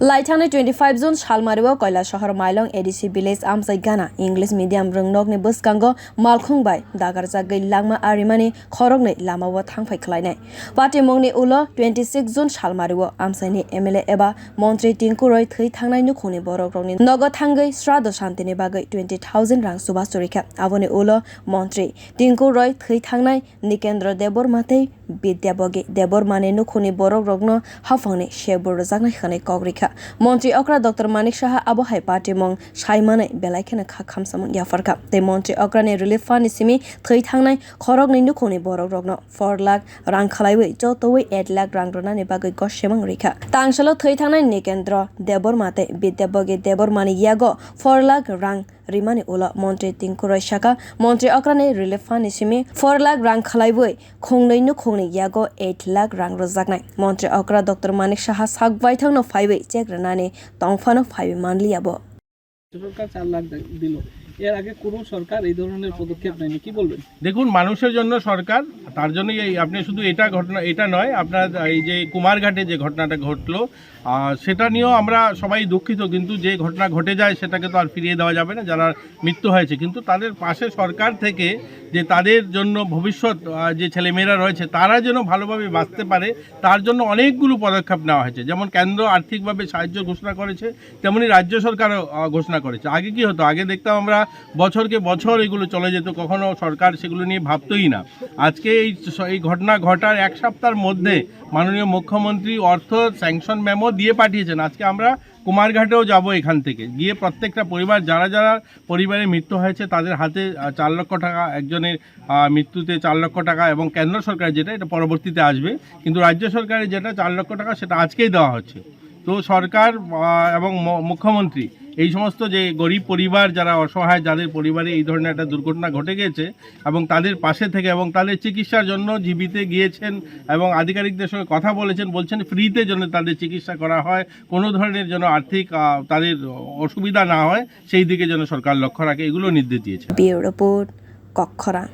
लाइथांनि 25 जुन salmari कयला शहर माइलं ADC village आमसाइ गाना इंग्लिश मीडियम रोंनकनि बसकांगो मालखुं बाय दागारजा गै langma arinai खरगनै लामाव थांफाय खलायनाय patimwngo उलो 26 जुन salmari आमसाइनि एमएलए एबा मोntri टिंकुरै थै थांनाय nwkhungनि बरोkrokनि नगो थांगै श्राद्ध शान्तिनि बागै 20,000 रां chubachu rikha aboni उलो मोntri टिंकुरै थै थांनाय Nikendra debbarma vidhya bhagi debbarmani nwkhungni borokrokno hapangni shebur rojak khane kogrikha montri okra Dr. Manik Saha abohai patimwngo saimane belaikene khamsamung yafarka te montri okrani relief fund simi thai thangnai khorokni nwkhungni borokrokno 4 lakh rang khwlawi jotoi 8 lakh rang ronani bagai gosemang rikha tang salo thai thangnai Nikendra debbarma vidhya bhagi debbarmani yago 4 lakh rang rimani ulo montri tingkurai shaka montri okrani relief fund simi 4 lakh rang khwlawi khungnai nwkhungni yago 8 lakh rang rojaknai montri okra Dr. Manik Saha sakbai thangno phaibai chekranani tong phano phaibai manliabo সরকার 4 লাখ দিল এর আগে কোন সরকার এই ধরনের পদক্ষেপ নেয়নি কি বলবেন দেখুন মানুষের জন্য সরকার তার জন্য আপনি শুধু এটা নয় আপনার এই যে কুমারঘাটে যে ঘটনাটা ঘটলো সেটা নিয়েও আমরা সবাই দুঃখিত কিন্তু যে ঘটনা ঘটে যায় সেটাকে তো আর ফিরিয়ে দেওয়া যাবে না যারা মৃত্যু হয়েছে কিন্তু তাদের পাশে সরকার থেকে যে তাদের জন্য ভবিষ্যৎ যে ছেলেমেয়েরা রয়েছে তারা যেন ভালোভাবে বাঁচতে পারে তার জন্য অনেকগুলো পদক্ষেপ নেওয়া হয়েছে যেমন কেন্দ্র আর্থিকভাবে সাহায্য ঘোষণা করেছে তেমনি রাজ্য সরকারও ঘোষণা করেছে আগে কি হতো আগে দেখতাম আমরা বছরকে বছর এগুলো চলে যেত কখনো সরকার সেগুলো নিয়ে ভাবতই না আজকে এই ঘটনা ঘটার এক সপ্তাহের মধ্যে মাননীয় মুখ্যমন্ত্রী অর্থ স্যাংশন মেমো দিয়ে পাঠিয়েছেন আজকে আমরা কুমারঘাটেও যাব এখান থেকে গিয়ে প্রত্যেকটা পরিবার যারা যারা পরিবারে মৃত্যু হয়েছে তাদের হাতে 4 লক্ষ টাকা একজনের মৃত্যুতে 4 লক্ষ টাকা এবং কেন্দ্র সরকার যেটা এটা পরবর্তীতে আসবে কিন্তু রাজ্য সরকারের যেটা 4 লক্ষ টাকা সেটা আজকেই দেওয়া হচ্ছে তো সরকার এবং মুখ্যমন্ত্রী এই সমস্ত যে গরিব পরিবার যারা অসহায় যাদের পরিবারে এই ধরনের একটা দুর্ঘটনা ঘটে গেছে এবং তাদের পাশে থেকে এবং তাদের চিকিৎসার জন্য জীবিতে গিয়েছেন এবং আধিকারিকদের সঙ্গে কথা বলছেন ফ্রিতে যেন তাদের চিকিৎসা করা হয় কোনো ধরনের যেন আর্থিক তাদের অসুবিধা না হয় সেই দিকে যেন সরকার লক্ষ্য রাখে এগুলো নির্দেশ দিয়েছে। Bureau report, কক্ষরা।